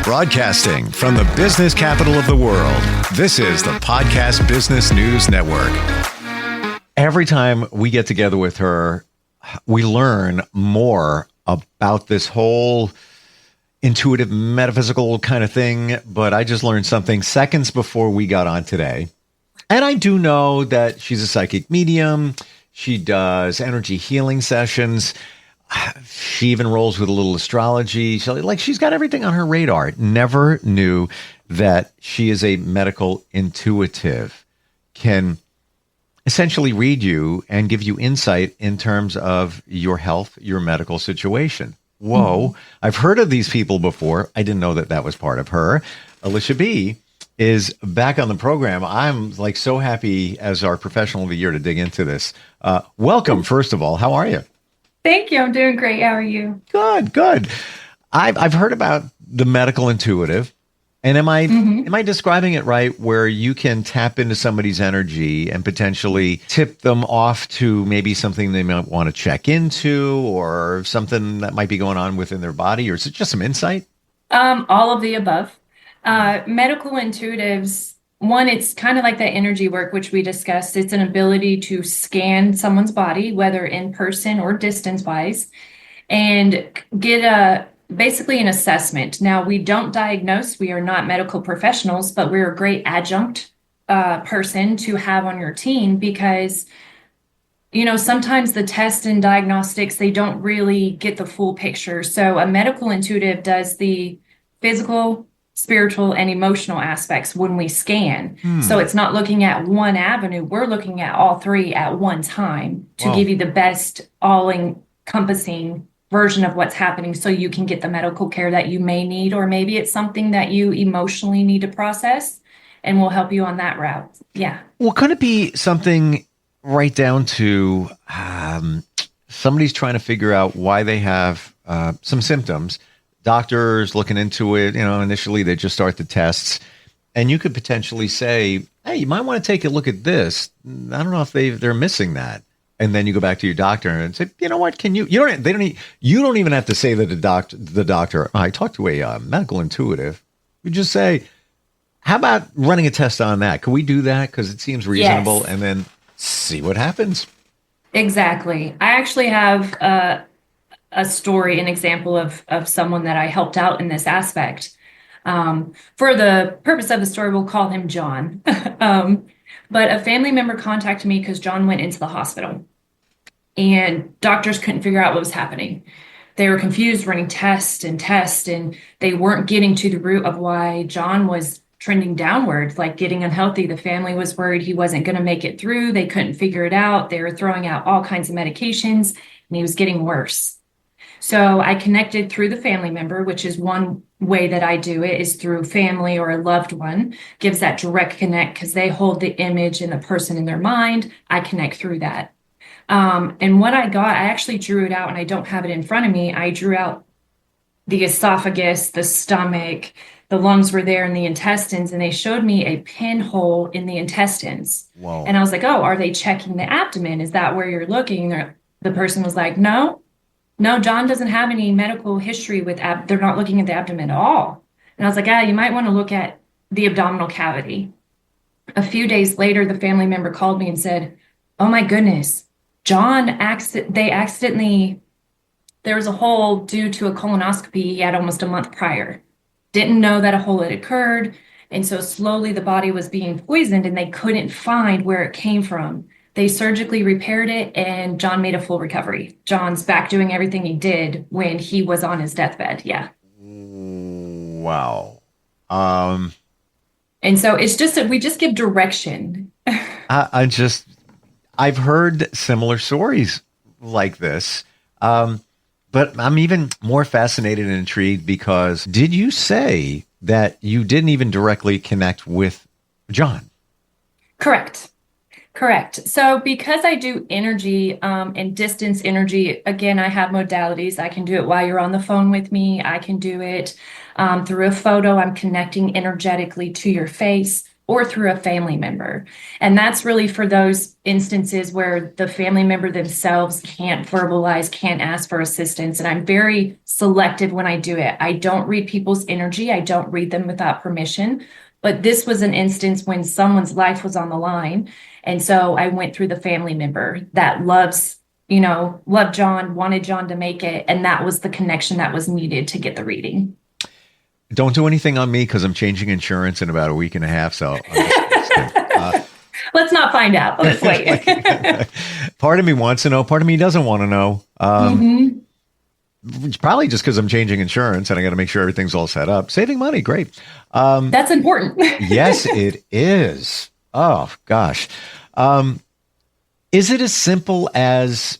Broadcasting from the business capital of the world, this is the Podcast Business News Network. Every time we get together with her, we learn more about this whole intuitive, metaphysical kind of thing. But I just learned something seconds before we got on today. And I do know that she's a psychic medium. She does energy healing sessions. She even rolls with a little astrology. She's got everything on her radar. Never knew that she is a medical intuitive, can essentially read you and give you insight in terms of your health, your medical situation. Whoa. Mm-hmm. I've heard of these people before. I didn't know that that was part of her. Alisha B is back on the program. I'm so happy as our professional of the year to dig into this. Welcome, first of all. How are you? Thank you. I'm doing great. How are you? Good. I've heard about the medical intuitive. And am I describing it right, where you can tap into somebody's energy and potentially tip them off to maybe something they might want to check into or something that might be going on within their body? Or is it just some insight? All of the above. Medical intuitives, one, it's kind of like that energy work, which we discussed. It's an ability to scan someone's body, whether in person or distance-wise, and get basically an assessment. Now, we don't diagnose. We are not medical professionals, but we're a great adjunct person to have on your team because, sometimes the tests and diagnostics, they don't really get the full picture. So a medical intuitive does the physical, spiritual, and emotional aspects when we scan. So it's not looking at one avenue. We're looking at all three at one time to give you the best all-encompassing version of what's happening so you can get the medical care that you may need, or maybe it's something that you emotionally need to process, and we'll help you on that route. Yeah. Well, could it be something right down to somebody's trying to figure out why they have some symptoms? Doctors looking into it, initially they just start the tests, and you could potentially say, hey, you might want to take a look at this. I don't know if they're missing that. And then you go back to your doctor and say, you know what, can you don't even have to say that the doctor, I talked to a medical intuitive. You just say, how about running a test on that? Can we do that? Because it seems reasonable. Yes. And then see what happens. Exactly. I actually have a story, an example of someone that I helped out in this aspect. For the purpose of the story, we'll call him John. But a family member contacted me because John went into the hospital and doctors couldn't figure out what was happening. They were confused, running tests, and they weren't getting to the root of why John was trending downward, like getting unhealthy. The family was worried he wasn't going to make it through. They couldn't figure it out. They were throwing out all kinds of medications, and he was getting worse. So I connected through the family member, which is one way that I do it, is through family or a loved one, gives that direct connect because they hold the image and the person in their mind. I connect through that. And what I got, I actually drew it out, and I don't have it in front of me. I drew out the esophagus, the stomach, the lungs were there, and the intestines, and they showed me a pinhole in the intestines. Whoa. And I was like, oh, are they checking the abdomen? Is that where you're looking? The person was like, no, John doesn't have any medical history with they're not looking at the abdomen at all. And I was like, you might want to look at the abdominal cavity. A few days later, the family member called me and said, oh my goodness, John, there was a hole due to a colonoscopy he had almost a month prior. Didn't know that a hole had occurred. And so slowly the body was being poisoned and they couldn't find where it came from. They surgically repaired it, and John made a full recovery. John's back doing everything he did when he was on his deathbed. Yeah. Wow. And so it's just that we just give direction. I've heard similar stories like this. But I'm even more fascinated and intrigued because did you say that you didn't even directly connect with John? Correct. So because I do energy and distance energy, again, I have modalities. I can do it while you're on the phone with me. I can do it through a photo. I'm connecting energetically to your face. or through a family member. And that's really for those instances where the family member themselves can't verbalize, can't ask for assistance. And I'm very selective when I do it. I don't read people's energy. I don't read them without permission. But this was an instance when someone's life was on the line. And so I went through the family member that loved John, wanted John to make it. And that was the connection that was needed to get the reading. Don't do anything on me because I'm changing insurance in about a week and a half. So let's not find out. Let's wait. Part of me wants to know. Part of me doesn't want to know. It's probably just because I'm changing insurance and I got to make sure everything's all set up. Saving money. Great. That's important. Yes, it is. Oh, gosh. Is it as simple as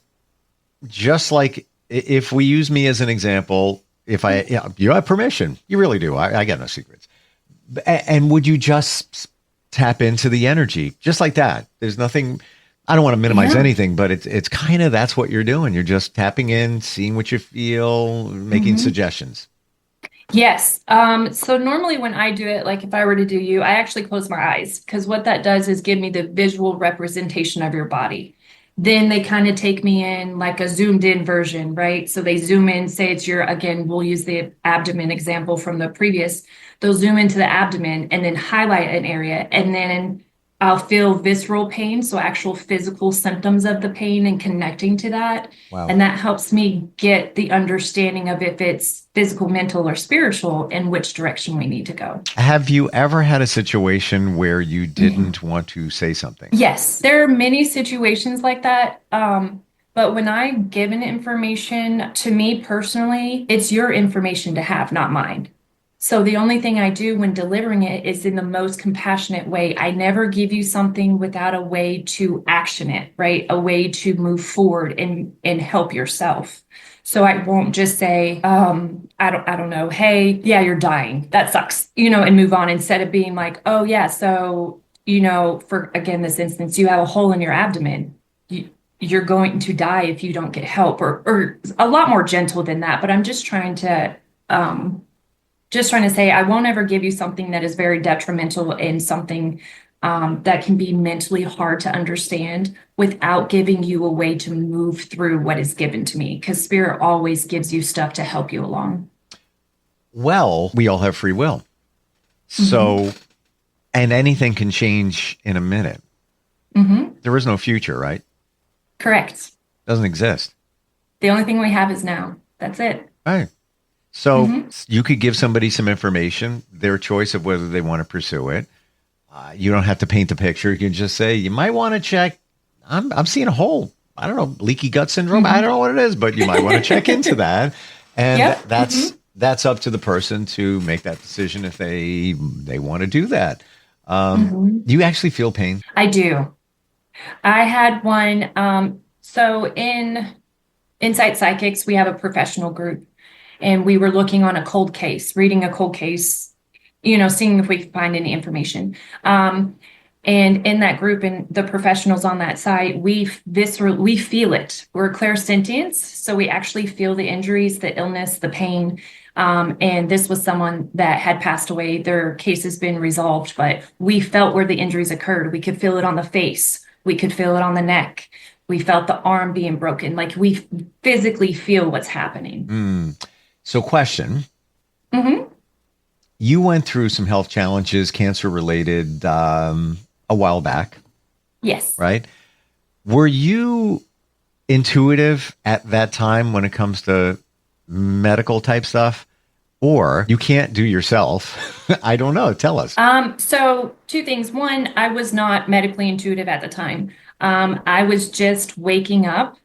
just like if we use me as an example, you have permission, you really do. I got no secrets. And would you just tap into the energy just like that? There's nothing, I don't want to minimize anything, but it's kind of, that's what you're doing. You're just tapping in, seeing what you feel, making suggestions. Yes. So normally when I do it, like if I were to do you, I actually close my eyes because what that does is give me the visual representation of your body. Then they kind of take me in like a zoomed in version, right? So they zoom in, say it's again, we'll use the abdomen example from the previous. They'll zoom into the abdomen and then highlight an area. And then I'll feel visceral pain, so actual physical symptoms of the pain and connecting to that. Wow. And that helps me get the understanding of if it's physical, mental, or spiritual and which direction we need to go. Have you ever had a situation where you didn't want to say something? Yes, there are many situations like that. But when I give an information, to me personally, it's your information to have, not mine. So the only thing I do when delivering it is in the most compassionate way. I never give you something without a way to action it, right? A way to move forward and help yourself. So I won't just say, I don't know, hey, yeah, you're dying. That sucks, and move on instead of being like, oh yeah, so, for again, this instance, you have a hole in your abdomen. You're going to die if you don't get help, or a lot more gentle than that. But I'm just trying to say, I won't ever give you something that is very detrimental and something that can be mentally hard to understand without giving you a way to move through what is given to me, because Spirit always gives you stuff to help you along. Well, we all have free will. So, and anything can change in a minute. There is no future, right? Correct. Doesn't exist. The only thing we have is now. That's it. Right. So you could give somebody some information, their choice of whether they want to pursue it. You don't have to paint the picture. You can just say, you might want to check. I'm seeing a hole. I don't know, leaky gut syndrome. I don't know what it is, but you might want to check into that. And that's up to the person to make that decision if they want to do that. Do you actually feel pain? I do. I had one. So in Insight Psychics, we have a professional group. And we were looking on a cold case, reading a cold case, seeing if we could find any information. And in that group and the professionals on that side, we feel it. We're clairsentients. So we actually feel the injuries, the illness, the pain. And this was someone that had passed away. Their case has been resolved, but we felt where the injuries occurred. We could feel it on the face. We could feel it on the neck. We felt the arm being broken. Like we physically feel what's happening. So question, you went through some health challenges, cancer related, a while back. Yes. Right. Were you intuitive at that time when it comes to medical type stuff, or you can't do yourself? I don't know. Tell us. So two things. One, I was not medically intuitive at the time. I was just waking up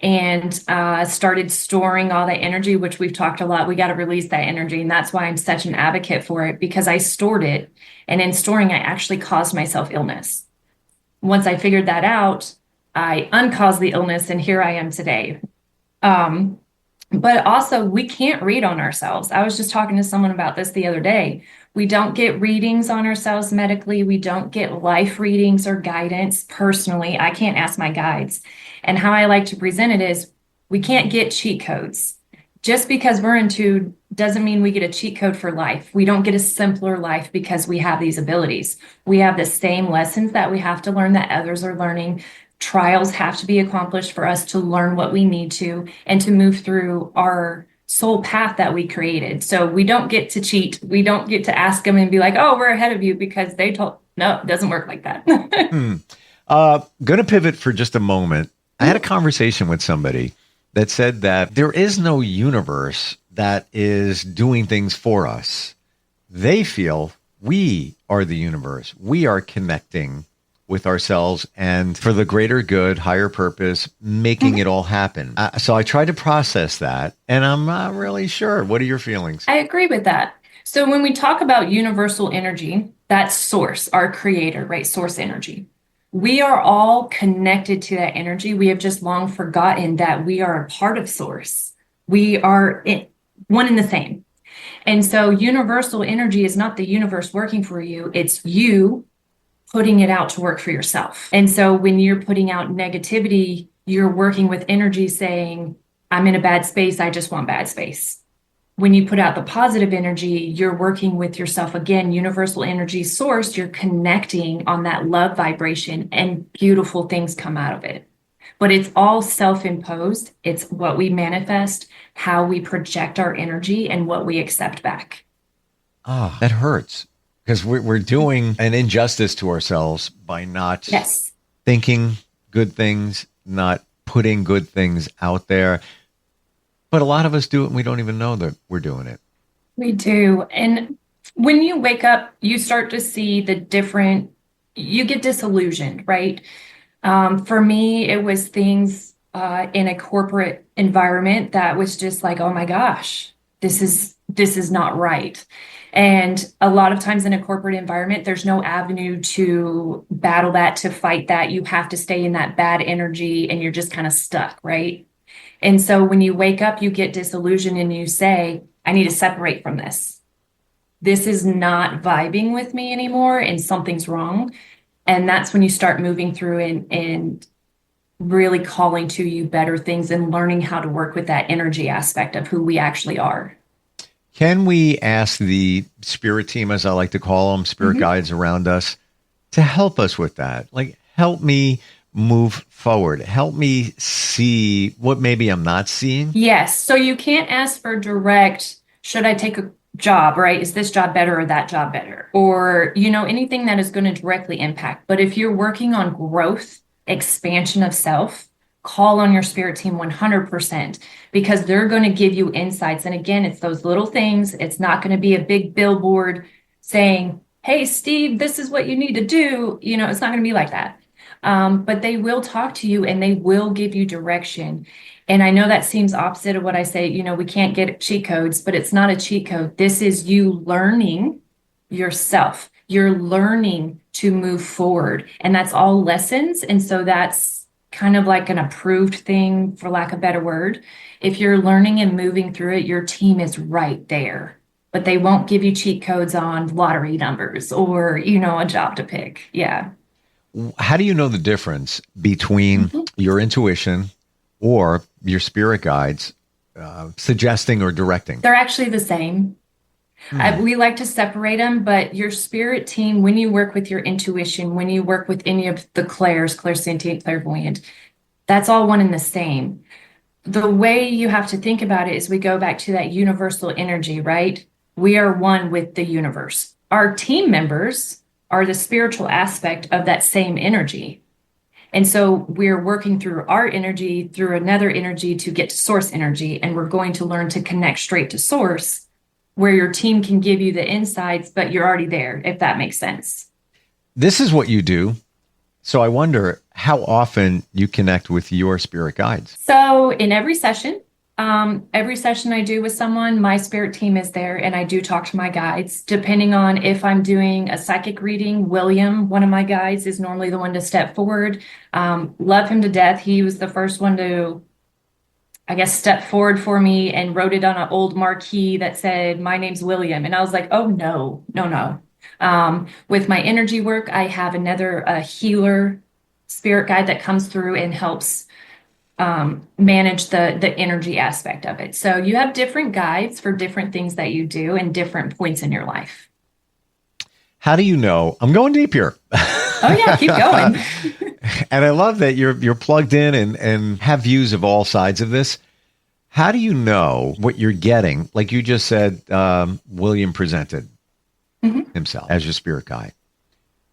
and started storing all that energy, which we've talked a lot. We got to release that energy. And that's why I'm such an advocate for it, because I stored it. And in storing, I actually caused myself illness. Once I figured that out, I uncaused the illness, and here I am today. But also, we can't read on ourselves. I was just talking to someone about this the other day. We don't get readings on ourselves medically. We don't get life readings or guidance personally. I can't ask my guides. And how I like to present it is, we can't get cheat codes. just because we're in two doesn't mean we get a cheat code for life. We don't get a simpler life because we have these abilities. We have the same lessons that we have to learn that others are learning. Trials have to be accomplished for us to learn what we need to and to move through our soul path that we created. So we don't get to cheat. We don't get to ask them and be like, oh, we're ahead of you because they told, no, it doesn't work like that. Going to pivot for just a moment. I had a conversation with somebody that said that there is no universe that is doing things for us. They feel we are the universe. We are connecting with ourselves and for the greater good, higher purpose, making it all happen. So I tried to process that, and I'm not really sure. What are your feelings? I agree with that. So when we talk about universal energy, that's source, our creator, right? Source energy. We are all connected to that energy. We have just long forgotten that we are a part of source. We are one and the same. And so universal energy is not the universe working for you. It's you putting it out to work for yourself. And so when you're putting out negativity, you're working with energy saying, I'm in a bad space. I just want bad space. When you put out the positive energy, you're working with yourself again, universal energy source, you're connecting on that love vibration and beautiful things come out of it. But it's all self-imposed. It's what we manifest, how we project our energy and what we accept back. Ah, that hurts because we're doing an injustice to ourselves by not thinking good things, not putting good things out there. But a lot of us do it and we don't even know that we're doing it. We do. And when you wake up, you start to see you get disillusioned, right? For me, it was things in a corporate environment that was just like, oh my gosh, this is not right. And a lot of times in a corporate environment, there's no avenue to battle that, to fight that. You have to stay in that bad energy and you're just kind of stuck, right? And so when you wake up, you get disillusioned and you say, I need to separate from this. This is not vibing with me anymore and something's wrong. And that's when you start moving through and really calling to you better things and learning how to work with that energy aspect of who we actually are. Can we ask the spirit team, as I like to call them, spirit guides around us, to help us with that? Like, help me move forward. Help me see what maybe I'm not seeing. Yes. So you can't ask for direct, should I take a job, right? Is this job better or that job better? Or, anything that is going to directly impact. But if you're working on growth, expansion of self, call on your spirit team 100% because they're going to give you insights. And again, it's those little things. It's not going to be a big billboard saying, hey, Steve, this is what you need to do. It's not going to be like that. But they will talk to you and they will give you direction. And I know that seems opposite of what I say, we can't get cheat codes, but it's not a cheat code. This is you learning yourself. You're learning to move forward. And that's all lessons. And so that's kind of like an approved thing, for lack of a better word. If you're learning and moving through it, your team is right there. But they won't give you cheat codes on lottery numbers or, a job to pick. Yeah. How do you know the difference between your intuition or your spirit guides suggesting or directing? They're actually the same. We like to separate them, but your spirit team, when you work with your intuition, when you work with any of the clairs, clairsentient, clairvoyant, that's all one and the same. The way you have to think about it is we go back to that universal energy, right? We are one with the universe. Our team members are the spiritual aspect of that same energy. And so we're working through our energy, through another energy to get to source energy. And we're going to learn to connect straight to source where your team can give you the insights, but you're already there, if that makes sense. This is what you do. So I wonder how often you connect with your spirit guides. So in every session I do with someone, my spirit team is there and I do talk to my guides. Depending on if I'm doing a psychic reading, William, one of my guides, is normally the one to step forward. Love him to death. He was the first one to, step forward for me and wrote it on an old marquee that said, my name's William. And I was like, oh, no. With my energy work, I have another healer spirit guide that comes through and helps manage the energy aspect of it. So you have different guides for different things that you do and different points in your life. How do you know? I'm going deep here. Oh yeah, keep going. And I love that you're plugged in and have views of all sides of this. How do you know what you're getting? Like you just said, William presented himself as your spirit guide.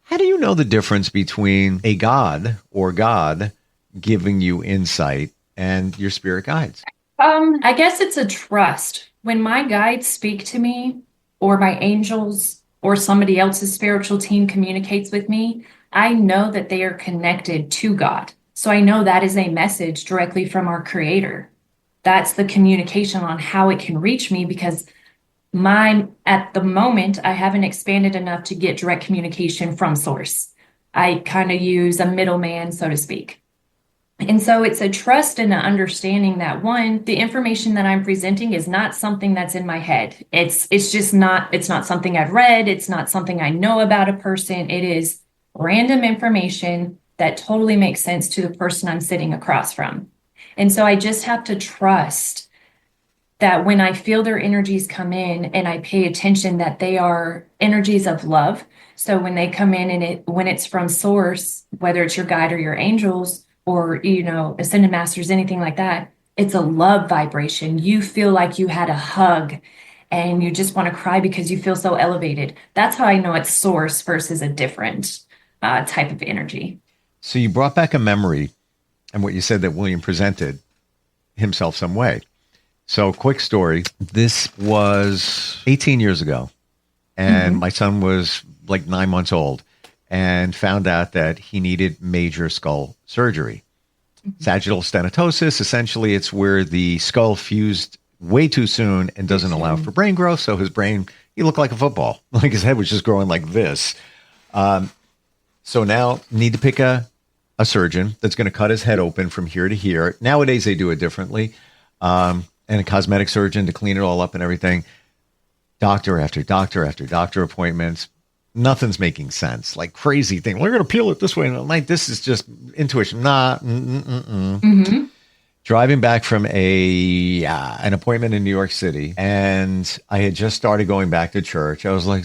How do you know the difference between a God or God giving you insight and your spirit guides? I guess it's a trust. When my guides speak to me, or my angels, or somebody else's spiritual team communicates with me, I know that they are connected to God. So I know that is a message directly from our Creator. That's the communication on how it can reach me, because mine at the moment, I haven't expanded enough to get direct communication from source. I kind of use a middleman, so to speak. And so it's a trust and an understanding that, one, the information that I'm presenting is not something that's in my head. It's just not, it's not something I've read. It's not something I know about a person. It is random information that totally makes sense to the person I'm sitting across from. And so I just have to trust that when I feel their energies come in and I pay attention, that they are energies of love. So when they come in and when it's from source, whether it's your guide or your angels, or, ascended masters, anything like that, it's a love vibration. You feel like you had a hug and you just want to cry because you feel so elevated. That's how I know it's source versus a different type of energy. So you brought back a memory and what you said that William presented himself some way. So quick story. This was 18 years ago and my son was like 9 months old, and found out that he needed major skull surgery. Sagittal stenosis, essentially, it's where the skull fused way too soon and doesn't allow for brain growth. So his brain, he looked like a football, like his head was just growing like this. So now need to pick a surgeon that's going to cut his head open from here to here. Nowadays, they do it differently. And a cosmetic surgeon to clean it all up and everything. Doctor after doctor after doctor appointments. Nothing's making sense. Like crazy thing. We're going to peel it this way. And I'm like, this is just intuition. Driving back from an appointment in New York City, and I had just started going back to church. I was like,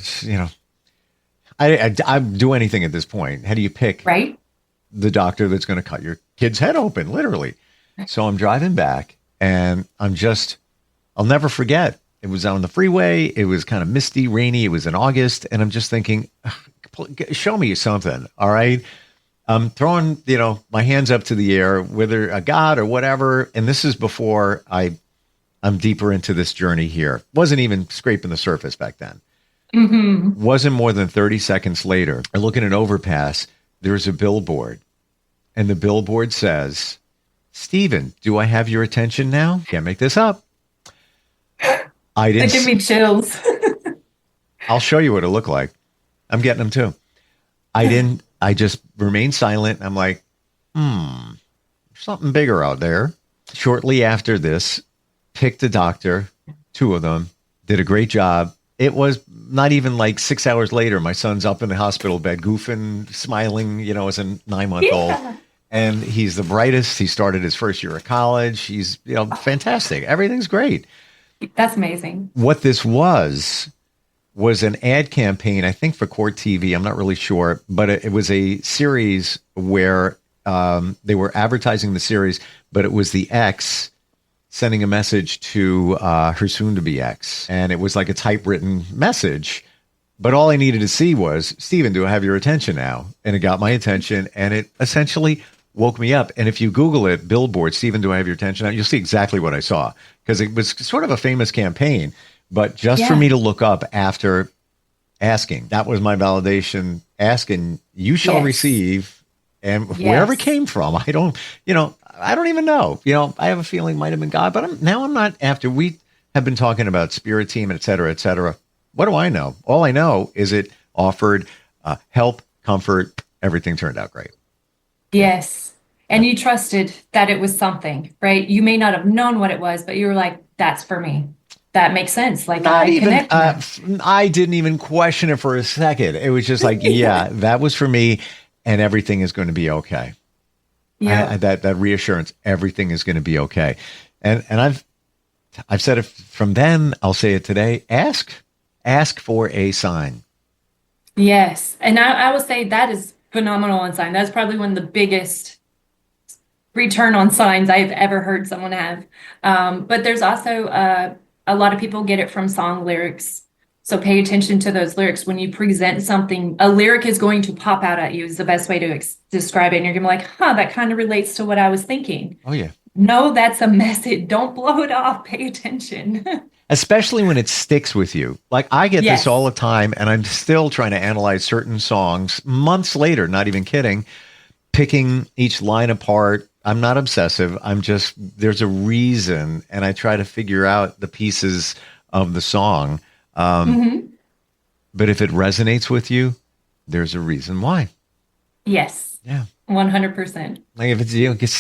I'd do anything at this point. How do you pick the doctor that's going to cut your kid's head open, literally? So I'm driving back, and I'll never forget. It was on the freeway. It was kind of misty, rainy. It was in August. And I'm just thinking, show me something. All right. I'm throwing, my hands up to the air, whether a God or whatever. And this is before I'm deeper into this journey here. Wasn't even scraping the surface back then. Wasn't more than 30 seconds later, I look at an overpass. There's a billboard. And the billboard says, "Stephen, do I have your attention now?" Can't make this up. I didn't. That give me chills. I'll show you what it looked like. I'm getting them too. I just remained silent. I'm like, something bigger out there. Shortly after this, picked a doctor, 2 of them, did a great job. It was not even like 6 hours later, my son's up in the hospital bed, goofing, smiling, as a 9-month-old. And he's the brightest. He started his first year of college. He's, fantastic. Everything's great. That's amazing. What this was an ad campaign, I think for Court TV. I'm not really sure, but it was a series where they were advertising the series, but it was the ex sending a message to her soon-to-be ex. And it was like a typewritten message. But all I needed to see was, "Stephen, do I have your attention now?" And it got my attention, and it essentially woke me up. And if you Google it, billboard, "Stephen, do I have your attention now?" You'll see exactly what I saw, because it was sort of a famous campaign. But just for me to look up after asking, that was my validation, asking, "You shall receive." And wherever it came from, I don't even know. I have a feeling it might have been God, but I'm not, after we have been talking about spirit team, et cetera, et cetera. What do I know? All I know is it offered help, comfort. Everything turned out great. Yes. And you trusted that it was something, right? You may not have known what it was, but you were like, "That's for me. That makes sense." Like, I didn't even question it for a second. It was just like, yeah, that was for me, and everything is going to be okay. Yeah. That reassurance, everything is going to be okay. And I've said it from then, I'll say it today. Ask for a sign. Yes. And I will say that is phenomenal on sign. That's probably one of the biggest return on signs I've ever heard someone have. But there's also a lot of people get it from song lyrics. So pay attention to those lyrics. When you present something, a lyric is going to pop out at you is the best way to describe it. And you're going to be like, that kind of relates to what I was thinking. Oh, yeah. No, that's a message. Don't blow it off. Pay attention. Especially when it sticks with you. Like I get Yes. this all the time, and I'm still trying to analyze certain songs months later, not even kidding, picking each line apart. I'm not obsessive. There's a reason, and I try to figure out the pieces of the song. But if it resonates with you, there's a reason why. Yes. Yeah. 100%. Like if it's,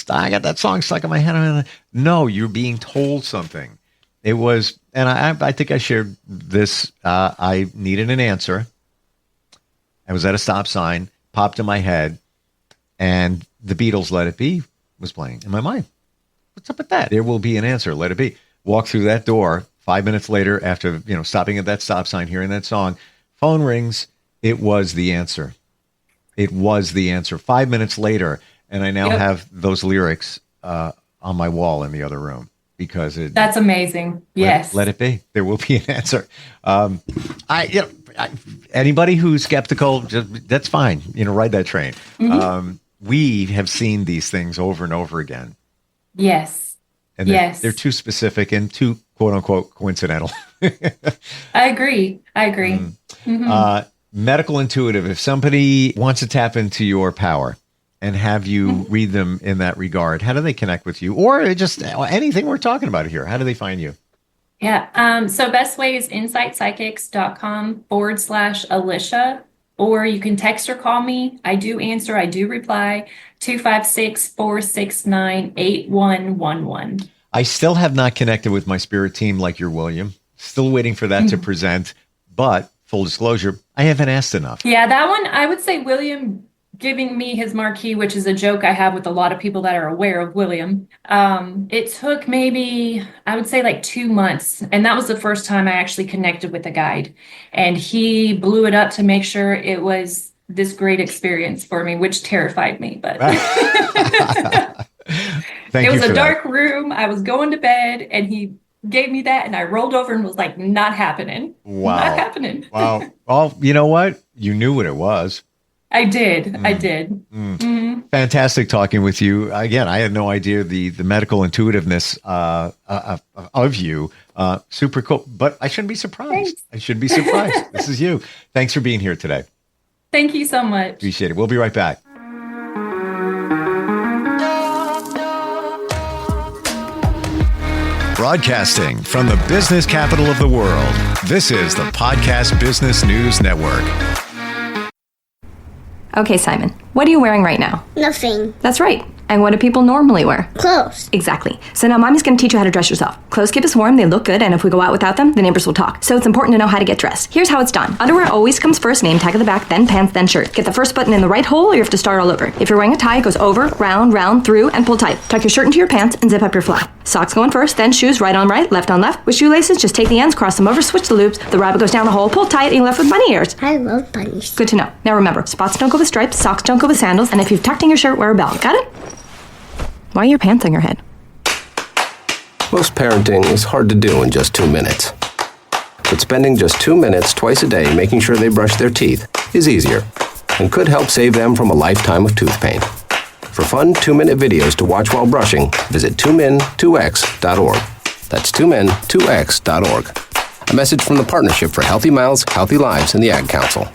I got that song stuck in my head. No, you're being told something. It was, and I think I shared this. I needed an answer. I was at a stop sign, popped in my head, and the Beatles' Let It Be was playing in my mind. What's up with that? There will be an answer. Let it be. Walk through that door. 5 minutes later, after stopping at that stop sign, hearing that song, phone rings. It was the answer. It was the answer. 5 minutes later, and I now have those lyrics on my wall in the other room because that's amazing. Yes, let it be. There will be an answer. Anybody who's skeptical, that's fine. Ride that train. We have seen these things over and over again. Yes. And they're too specific and too quote unquote coincidental. I agree. Medical intuitive. If somebody wants to tap into your power and have you read them in that regard, how do they connect with you? Or just anything we're talking about here, how do they find you? Yeah. So best way is insightpsychics.com/Alisha, or you can text or call me. I do answer. I do reply. 256-469-8111. I still have not connected with my spirit team like you're William. Still waiting for that to present. But full disclosure, I haven't asked enough. Yeah, that one, I would say William giving me his marquee, which is a joke I have with a lot of people that are aware of William. It took maybe, I would say like 2 months. And that was the first time I actually connected with a guide. And he blew it up to make sure it was this great experience for me, which terrified me. But it was a dark room. I was going to bed and he gave me that and I rolled over and was like, not happening. Wow. Not happening. Wow. Well, you know what? You knew what it was. I did. I did. Fantastic talking with you. Again, I had no idea the medical intuitiveness of you. Super cool. But I shouldn't be surprised. Thanks. I shouldn't be surprised. This is you. Thanks for being here today. Thank you so much. Appreciate it. We'll be right back. Broadcasting from the business capital of the world, this is the Podcast Business News Network. Okay, Simon, what are you wearing right now? Nothing. That's right. And what do people normally wear? Clothes. Exactly. So now Mommy's going to teach you how to dress yourself. Clothes keep us warm, they look good, and if we go out without them, the neighbors will talk. So it's important to know how to get dressed. Here's how it's done. Underwear always comes first, name tag at the back, then pants, then shirt. Get the first button in the right hole or you have to start all over. If you're wearing a tie, it goes over, round, through, and pull tight. Tuck your shirt into your pants and zip up your fly. Socks going first, then shoes right on right, left on left. With shoelaces, just take the ends, cross them over, switch the loops. The rabbit goes down the hole, pull tight, and you're left with bunny ears. I love bunnies. Good to know. Now remember, spots don't go with stripes, socks don't go with sandals, and if you've tucked in your shirt, wear a belt. Got it? Why are your pants on your head? Most parenting is hard to do in just 2 minutes. But spending just 2 minutes twice a day making sure they brush their teeth is easier and could help save them from a lifetime of tooth pain. For fun 2-minute videos to watch while brushing, visit 2min2x.org. That's 2min2x.org. A message from the Partnership for Healthy Mouths, Healthy Lives and the Ad Council.